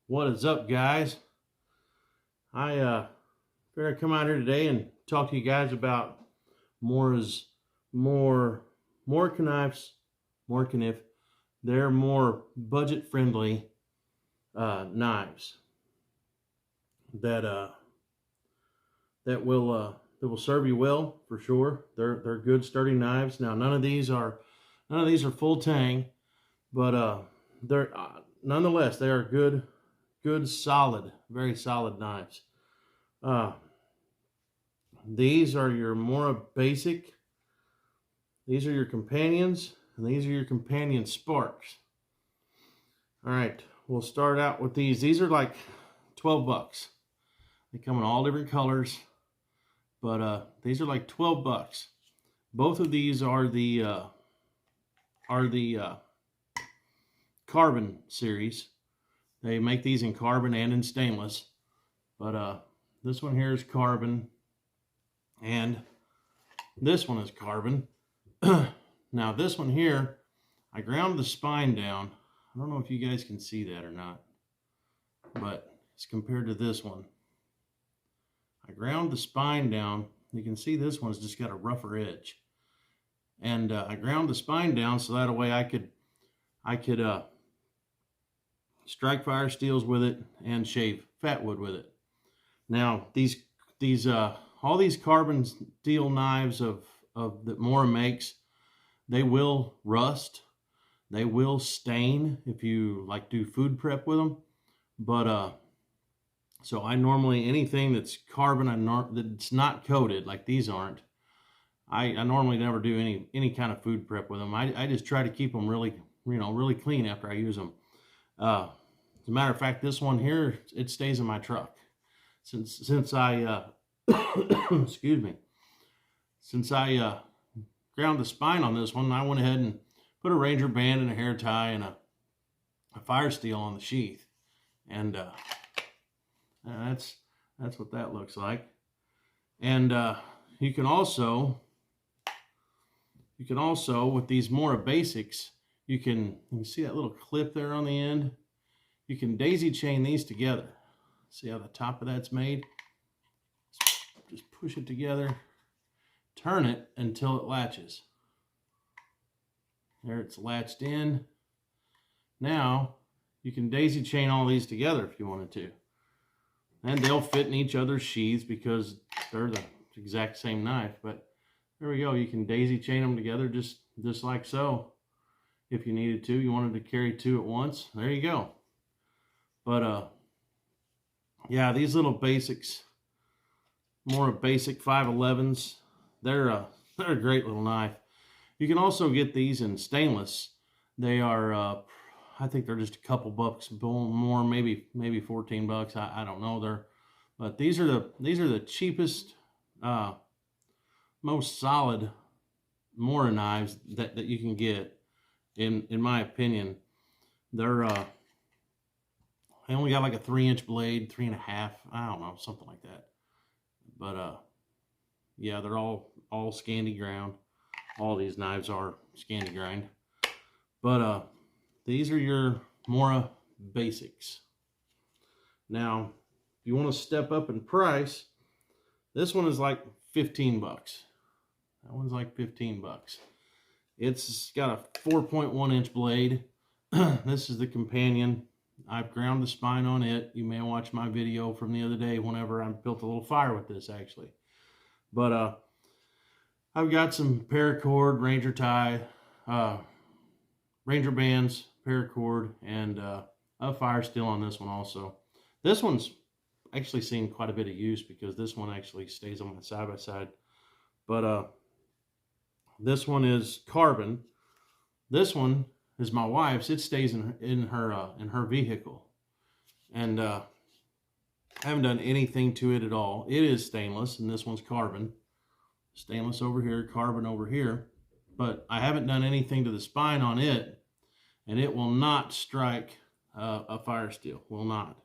What is up, guys? I figured I'd come out here today and talk to you guys about Mora's more Morakniv's Morakniv. They're more budget-friendly knives that that will serve you well for sure. They're good, sturdy knives. Now, none of these are full tang, but they're nonetheless they are good, solid, very solid knives. Uh, these are your more basic. These are your companions, and these are your companion sparks. All right, we'll start out with these. These are like 12 bucks. They come in all different colors, but these are like 12 bucks. Both of these are the carbon series. They make these in carbon and in stainless, but this one here is carbon, and this one is carbon. Now this one here, I ground the spine down. I don't know if you guys can see that or not, but it's compared to this one. I ground the spine down. You can see this one's just got a rougher edge, and I ground the spine down so that way I could strike fire steels with it and shave fatwood with it. Now these all these carbon steel knives of that Mora makes, they will rust, they will stain if you like do food prep with them. But so I normally, anything that's carbon, that's not coated like these aren't, I normally never do any kind of food prep with them. I just try to keep them really really clean after I use them. As a matter of fact, this one here, it stays in my truck. Since I excuse me, since I ground the spine on this one, I went ahead and put a Ranger band and a hair tie and a fire steel on the sheath, and that's what that looks like. And you can also with these Mora Basics, you can see that little clip there on the end. You can daisy chain these together. See how the top of that's made? Just push it together, turn it until it latches. There, it's latched in. Now you can daisy chain all these together if you wanted to, and they'll fit in each other's sheaths because they're the exact same knife. But there we go. You can daisy chain them together just like so. If you needed to, you wanted to carry two at once, there you go. But yeah, these little basics, more basic 511s, they're a great little knife. You can also get these in stainless. They are I think they're just a couple bucks more, maybe 14 bucks. I don't know. But these are the cheapest, most solid Mora knives that you can get, in my opinion. They're they only got like a 3-inch blade, 3.5, I don't know, something like that. But yeah, they're all Scandi ground. All these knives are Scandi grind. But these are your Mora Basics. Now, if you want to step up in price, this one is like 15 bucks. That one's like 15 bucks. It's got a 4.1-inch blade. This is the companion. I've ground the spine on it. You may watch my video from the other day whenever I built a little fire with this, actually. But I've got some paracord, Ranger tie, Ranger bands, paracord, and a fire steel on this one also. This one's actually seen quite a bit of use because this one actually stays on my side-by-side. But this one is carbon. This one is my wife's. It stays in her vehicle, and I haven't done anything to it at all. It is stainless, and this one's carbon. Stainless over here, carbon over here, but I haven't done anything to the spine on it, and it will not strike a fire steel. Will not.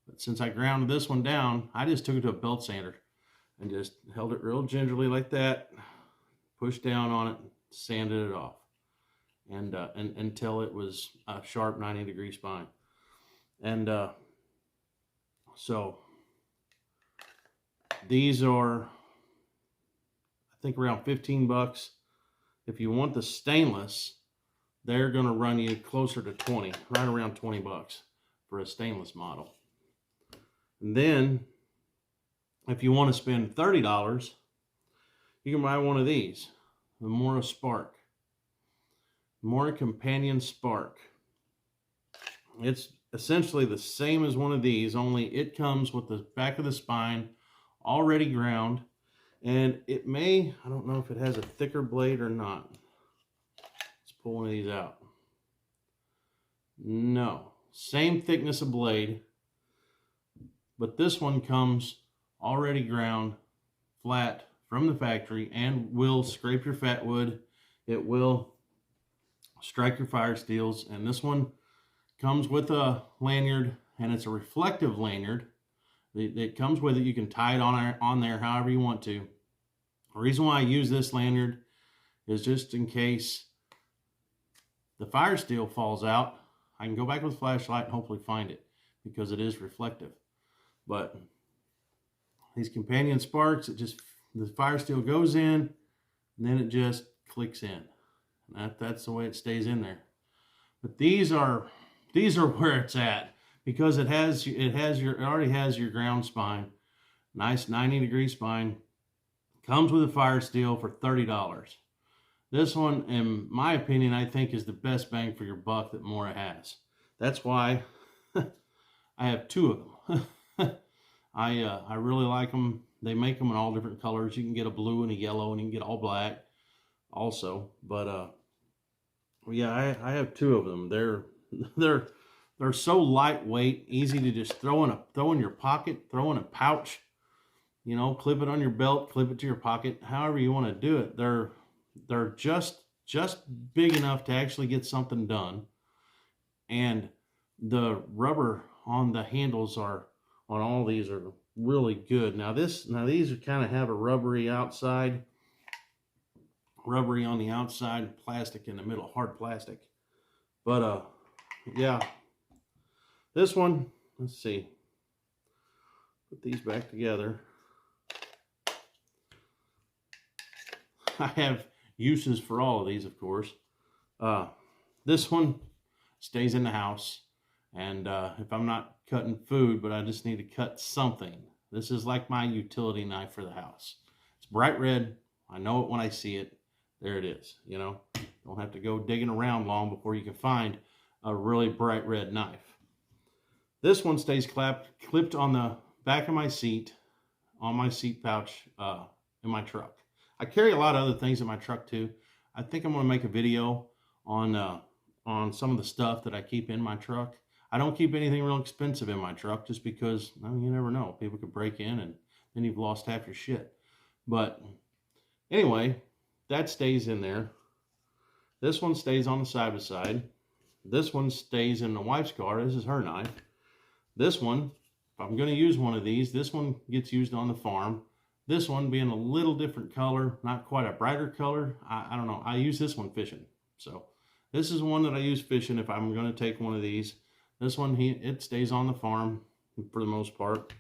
But since I grounded this one down, I just took it to a belt sander and just held it real gingerly like that, pushed down on it, sanded it off, and until it was a sharp 90-degree spine. And so these are, I think, around 15 bucks. If you want the stainless, they're going to run you closer to 20, right around 20 bucks for a stainless model. And then if you want to spend $30, you can buy one of these, the Mora Spark. Mora Companion Spark. It's essentially the same as one of these, only it comes with the back of the spine already ground, and it may, I don't know if it has a thicker blade or not. Let's pull one of these out. No, same thickness of blade, but this one comes already ground, flat from the factory, and will scrape your fat wood. It will strike your fire steels, and this one comes with a lanyard, and it's a reflective lanyard. It comes with it. You can tie it on there however you want to. The reason why I use this lanyard is just in case the fire steel falls out, I can go back with a flashlight and hopefully find it, because it is reflective. But these Companion Sparks, it just, the fire steel goes in, and then it just clicks in. That's the way it stays in there. But these are where it's at, because it already has your ground spine, nice 90-degree spine, comes with a fire steel for $30. This one, in my opinion, I think is the best bang for your buck that Mora has. That's why I have two of them. I really like them. They make them in all different colors. You can get a blue and a yellow, and you can get all black also. But yeah, I have two of them. They're so lightweight, easy to just throw in your pocket, throw in a pouch, you know, clip it on your belt, clip it to your pocket, however you want to do it. They're just big enough to actually get something done. And the rubber on the handles on all these are really good. Now these kind of have a rubbery outside, rubbery on the outside, plastic in the middle, hard plastic. But yeah, this one, let's see, put these back together. I have uses for all of these, of course. This one stays in the house, and if I'm not cutting food, but I just need to cut something, this is like my utility knife for the house. It's bright red. I know it when I see it. There it is. You know, don't have to go digging around long before you can find a really bright red knife. This one stays clipped on the back of my seat, on my seat pouch in my truck. I carry a lot of other things in my truck too. I think I'm going to make a video on some of the stuff that I keep in my truck. I don't keep anything real expensive in my truck, just because, I mean, you never know. People could break in and then you've lost half your shit. But anyway, that stays in there. This one stays on the side by side. This one stays in the wife's car. This is her knife. This one, if I'm going to use one of these, this one gets used on the farm. This one being a little different color, not quite a brighter color. I don't know. I use this one fishing. So this is one that I use fishing if I'm going to take one of these. This one, it stays on the farm for the most part.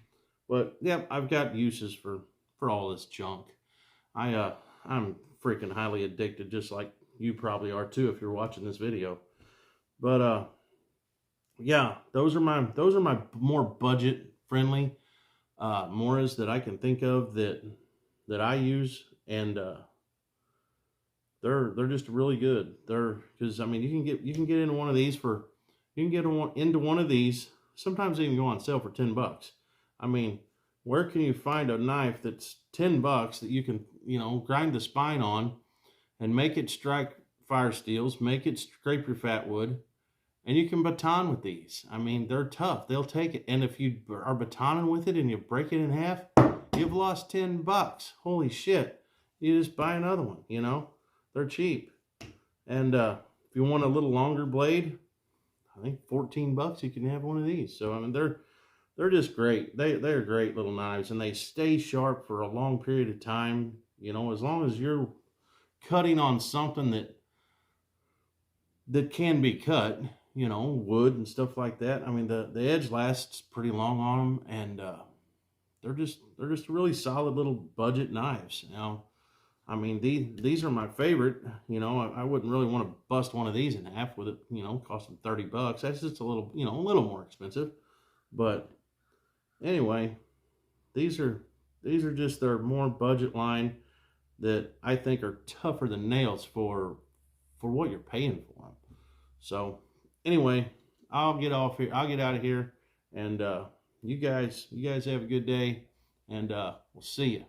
But yeah, I've got uses for all this junk. I'm freaking highly addicted, just like you probably are too if you're watching this video. But yeah, those are my more budget friendly Moras that I can think of that I use, and they're just really good. Because I mean, you can get into one of these into one of these. Sometimes they even go on sale for 10 bucks. I mean, where can you find a knife that's 10 bucks that you can, you know, grind the spine on and make it strike fire steels, make it scrape your fat wood, and you can baton with these. I mean, they're tough. They'll take it. And if you are batoning with it and you break it in half, you've lost 10 bucks. Holy shit. You just buy another one, you know. They're cheap. And if you want a little longer blade, I think 14 bucks you can have one of these. So I mean, they're just great. They're great little knives, and they stay sharp for a long period of time. You know, as long as you're cutting on something that can be cut, you know, wood and stuff like that. I mean, the edge lasts pretty long on them, and they're just really solid little budget knives. Now, I mean, these are my favorite. You know, I wouldn't really want to bust one of these in half with it. You know, costing $30. That's just a little, you know, a little more expensive. But anyway, these are just their more budget line that I think are tougher than nails for what you're paying for them. So anyway, I'll get off here. I'll get out of here, and you guys have a good day, and we'll see you.